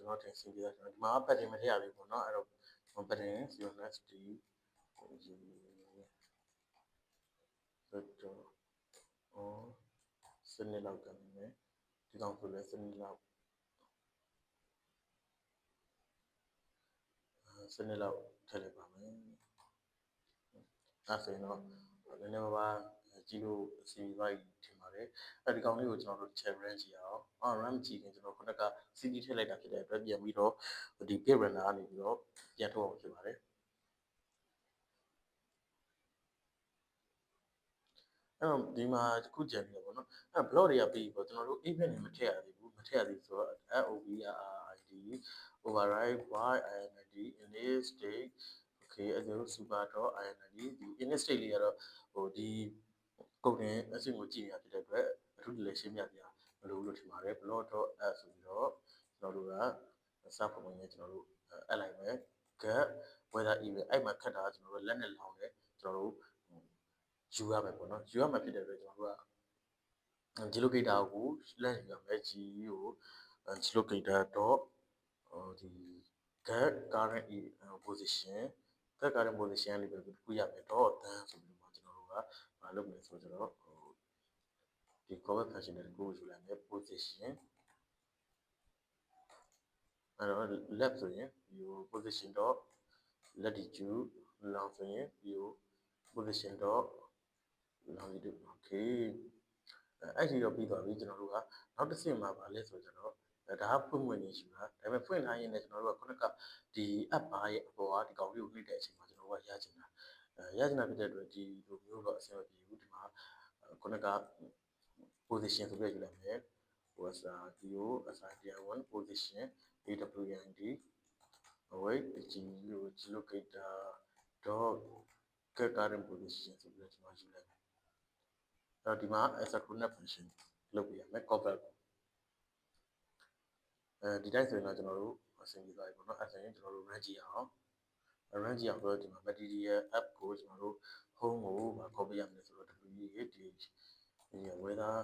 ကျွန်တော်တင်စီပြရကျွန်တော်ဒီမှာ pattern မထည့်ရသေးဘူးเนาะအဲ့တော့ pattern CNSD တော့စနစ်လောက်ကနေမယ်ဒီကောင်ဆိုလဲစနစ်လောက်ထည့်လိုက်ပါမယ်အဲ့ဆိုရင်တော့နည်းနည်းပါးကြည့်လို့အစီအစဉ်ထင်ပါတယ်အဲ့ဒီကောင်လေးကိုကျွန်တော်တို့ check run ကြည့်အောင်run ကြည့်ရင်ကျွန်တော်ခုနက CD ထည့်လိုက်တာဖြစ်တဲ့အတွက်ပြန်ပြီးတော့ဒီ page runner ကနေပြီးတော့ပြန်ထုတ်အောင်ဖြစ်ပါတယ်အဲ့တော့ဒီမှာခုကြံနေတယ်ပေါ့နော်အဲ့ block တွေကပြီးပေါ့ကျွန်တော်တို့ event တွေမထည့်ရသေးဘူးဆိုတော့ LOVRID override YIND init state okay အဲ့ဒါ super.IND ဒီ init state လေးကတော့ဟိုဒီကုတ်တင်အဆင့်ကိုကြည့်ရဖြစ်တဲ့အတွက်အထူးတလဲရှင်းပြပြမလို့လို့ထင်ပါတယ် block.add ဆိုပြီးတော့ကျွန်တော်တို့ကစဖုန်းနဲ့ကျွန်တော်တို့အပ်လိုက်မယ် get weather event အဲ့မှာခက်တာကျွန်တော်တို့လက်နဲ့လောင်းတယ်ကျွန်တော်တို့ယူရမယ်ပေါ့နော်ယူရမှာဖြစ်တဲ့အတွက်ကျွန်တော်တို့က geolocator ကိုလက်ယူရမယ် G ကို geolocator. ဒီ get current position လေးပဲခုရမယ် .then ဆိုပြီးတော့ကျွန်တော်တို့ကမလုပ်မယ်ဆိုတော့ဒီ callback function တွေကိုယူလိုက်မယ် position အဲ့တော့ left ဆိုရင်ဒီ position. latitude လောင်းဆိုရင်ဒီ position. longitude okay အဲ့ဒီတော့ပြီးသွားပြီကျွန်တော်တို့ကနောက်တစ်ဆင့်မှာပါလဲဆိုတော့ဒါကဖွင့်ဝင်နေရှိတာဒါပေမဲ့ဖွင့်ထားရင်လည်းကျွန်တော်တို့ကခုနကဒီ app bar ရဲ့အပေါ်ကဒီကောင်လေးကိုနှိပ်တဲ့အချိန်မှာကျွန်တော်တို့ကရချင်တာဖြစ်တဲ့အတွက်ဒီလိုမျိုးတော့အဆင်မပြေဘူးဒီမှာခုနက position ဆိုပြီးယူလိုက်မယ်ဟိုစာဒီကိုအစာ1 position AWND wait geolocator. get current position ဆိုပြီးတော့ကျွန်တော်ယူလိုက်မယ်အဲ့တော့ဒီမှာ asynchronous function လုပ်ပြရမယ် callback ဒီတိုင်းဆိုရင်တော့ကျွန်တော်တို့အဆင်ပြေသွားပြီပေါ့နော်အဲ့ဆိုရင်ကျွန်တော်တို့ run ကြည့်အောင်ဆိုတော့ဒီမှာ material app ကိုကျွန်တော်တို့ home ကိုcopy ရမယ်ဆိုတော့ weather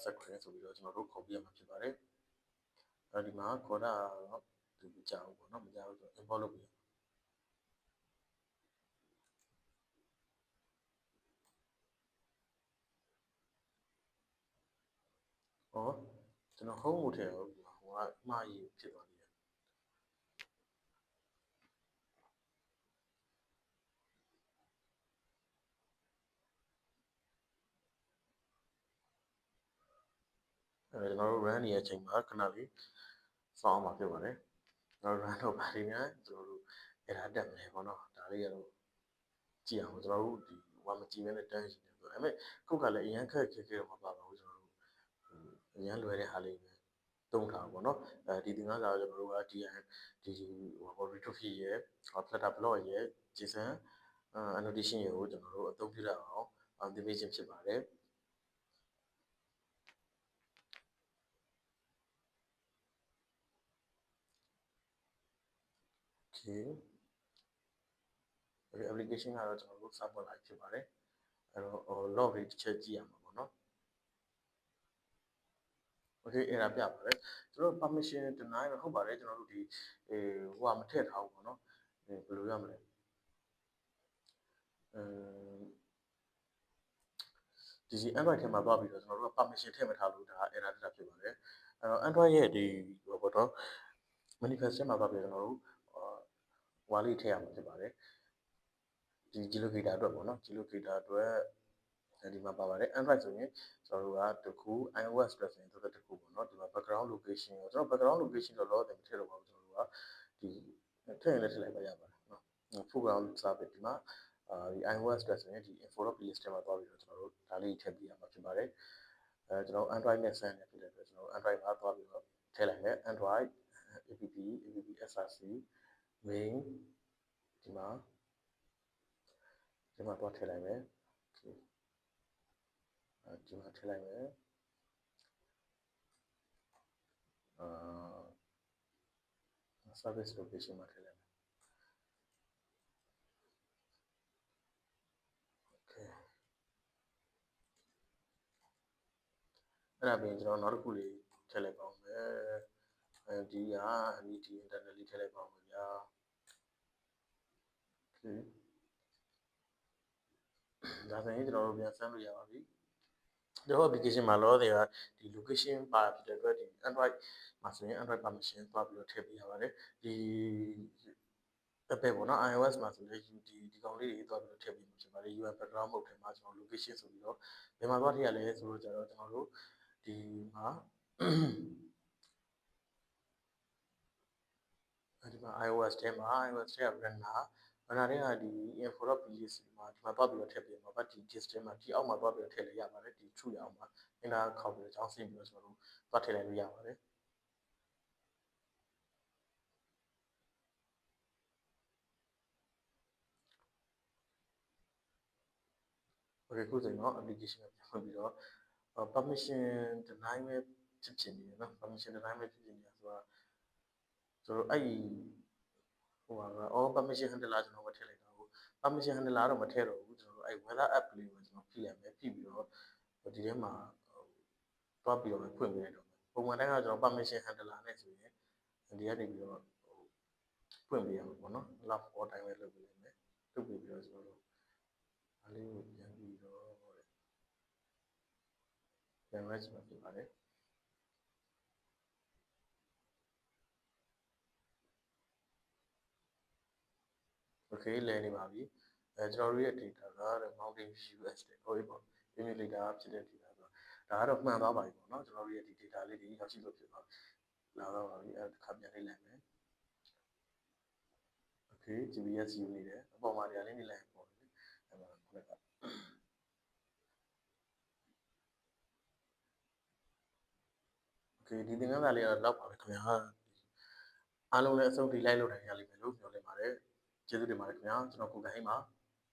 screen ဆိုပြီးတော့ကျွန်တော်တို့ copy ရမှာဖြစ်ပါတယ်အဲ့ဒီမှာခေါ်တာတော့ဒီမကြောက်ဘူးပေါ့နော်မကြောက်ဘူးဆိုတော့ import လုပ်ပြီးကျွန်တော် home ကိုထည့်ရောဟိုကအမှားကြီးဖြစ်သွားတယ်ကျွန်တော်တို့ run နေတဲ့အချိန်မှာခဏလေးစောင်းအောင်ဖြစ်ပါတယ်ကျွန်တော် run တော့ပါလိမ့်မယ်ကျွန်တော်တို့ error တက်မယ်ပေါ့နော်ဒါလေးကတော့ကြည့်အောင်ကျွန်တော်တို့ဒီဟိုမကြည့်မဲနဲ့တန်းရှိနေဆိုဒါပေမဲ့ခုကလည်းအရန်ခက်တော့မပါပါဘူးကျွန်တော်တို့အရန်လွယ်တဲ့ဟာလေးပဲသုံးထားပါတော့ဒီသင်ခန်းစာကျွန်တော်တို့ကဒီဟို retrofit ရဲ့ flutter block ရဲ့ JSON annotation ရဲ့ကိုကျွန်တော်တို့အသုံးပြုရအောင်သင်ပေးခြင်းဖြစ်ပါတယ် okay application ကတော့ကျွန်တော်တို့စပွင့်လိုက်ဖြစ်ပါတယ်အဲ့တော့ log လေးတစ်ချက်ကြည့်ရမှာပေါ့နော် okay အဲ့ဒါပြပါတယ်ကျွန်တော် permission deny ဟုတ်ပါတယ်ကျွန်တော်တို့ဒီဟိုကမထည့်ထားဘူးပေါ့နော်ဘယ်လိုရမလဲဒီ Android ထဲမှာသွားပြီးတော့ကျွန်တော်တို့က permission ထည့်မထားလို့ဒါ error တက်တာဖြစ်ပါတယ်အဲ့တော့ Android ရဲ့ဒီဟိုပေါ့တော့ manifest ထဲမှာသွားပြီးတော့ကျွန်တော်တို့ဟွာလေးထည့်ရမှာဖြစ်ပါတယ်ဒီ geolocator အတွက်ပေါ့နော် geolocator အတွက်ဒီမှာပါပါတယ် Android ဆိုရင်ကျွန်တော်တို့ကတခု iOS အတွက်ဆိုရင်တစ်ခုပေါ့နော်ဒီမှာ background location ကိုကျွန်တော် background location တော့လောတယ်မထည့်တော့ပါဘူးကျွန်တော်တို့ကဒီထည့်ရင်လည်းထည့်လိုက်ပါရပါတယ်နော် foreground service ဒီမှာဒီ iOS အတွက်ဆိုရင်ဒီ info.ps ထဲမှာသွားပြီးတော့ကျွန်တော်တို့ဒါလေးထည့်ပြရမှာဖြစ်ပါတယ်ကျွန်တော် Android နဲ့ဆန်းနေဖြစ်တဲ့အတွက်ကျွန်တော် Android မှာသွားပြီးတော့ထည့်လိုက်မယ် Android app src main ဒီမှာသွားထည့်လိုက်မယ်ဒီမှာထည့်လိုက်မယ်service location မှာထည့်လိုက်မယ် okay အဲ့ဒါပြင်ကျွန်တော်နောက်တစ်ခုလေး ထည့်လိုက်ပါဦးမယ်ဒီက NET internal လေးထည့်လိုက်ပါဦးမယ်ဗျာ okay ဒါဆိုရင်ကျွန်တော်တို့ပြန်ဆန်းလို့ရပါပြီကျွန်တော် application မှာလောတယ်ကဒီ location ပါဖြစ်တဲ့အတွက်ဒီ Android မှာဆိုရင် Android permission သွားပြီးတော့ထည့်ပေးရပါတယ်ဒီ Apple ပေါ့နော် iOS မှာဆိုလည်းဒီကောင်လေးတွေသွားပြီးတော့ထည့်ပေးမှာဖြစ်ပါတယ် UI background mode ထဲမှာကျွန်တော် location ဆိုပြီးတော့ဘယ်မှာသွားထည့်ရလဲဆိုတော့ကျတော့ကျွန်တော်တို့ဒီမှာဒီမှာ iOS ထဲမှာ iOS ထဲက runner တွေကဒီ info.pjc မှာဒီမှာသွားပြီးတော့ထည့်ပေးမှာပါဒီ gist ထဲမှာဒီအောက်မှာသွားပြီးတော့ထည့်လိုက်ရပါတယ်ဒီ true ရအောင်ပါအင်တာခောက်ပြီးတော့ကြောင်းဆင်းပြီးတော့ကျွန်တော်တို့သွားထည့်လိုက်လို့ရပါတယ်โอเคခုဆိုရင်တော့ application ကိုပြန်ဖွင့်ပြီးတော့ permission deny ပဲဖြစ်ဖြစ်နေတယ်เนาะ permission deny ပဲဖြစ်ဖြစ်နေတာဆိုတော့ကျွန်တော်အဲ့ဒီဟိုပါက permission handler ကျွန်တော်မထည့်လိုက်တာကို permission handler တော့မထည့်တော့ဘူးကျွန်တော်တို့အဲ့ weather app လေးကိုကျွန်တော်ဖိလိုက်မယ်ဖိပြီးတော့ဒီထဲမှာတွားပြီးတော့ဖွင့်ပေးလိုက်တော့ပုံမှန်တိုင်းကကျွန်တော် permission handler နဲ့ဆိုရင်ဒီကနေပြီးတော့ဖွင့်ပေးရမှာပေါ့နော် love all time ပဲလုပ်ပေးလိုက်မယ်လုပ်ပေးပြီးတော့ကျွန်တော်တို့ဒါလေးကိုပြန်ပြီးတော့ပြန်ရချင်မှာဖြစ်ပါတယ်โอเคလဲနေပါပြီကျွန်တော်တို့ရဲ့ data က Mountain View US တဲ့ဟိုပေါ့ emulator ဖြစ်တဲ့ data ဆိုတော့ဒါကတော့မှန်သွားပါပြီပေါ့နော်ကျွန်တော်တို့ရဲ့ဒီ data လေးတွေရောက်ရှိလို့ဖြစ်သွားလာတော့ပါပြီတစ်ခါပြန်လေးလိုက်မယ် okay GPS ယူနေတယ်အပေါ်မှာနေရာလေးနေလိုက်ပေါ့လေအဲ့မှာခုနက okay ဒီသင်ခန်းစာလေးကတော့လောက်ပါပဲခင်ဗျာအားလုံးလည်းအဆုံးထိလိုက်လို့နိုင်ရလိမ့်မယ်လို့ပြောနေပါတယ်ကျေးဇူးတင်ပါတယ်ခင်ဗျာကျွန်တော်ကိုကန်ဟိမှာ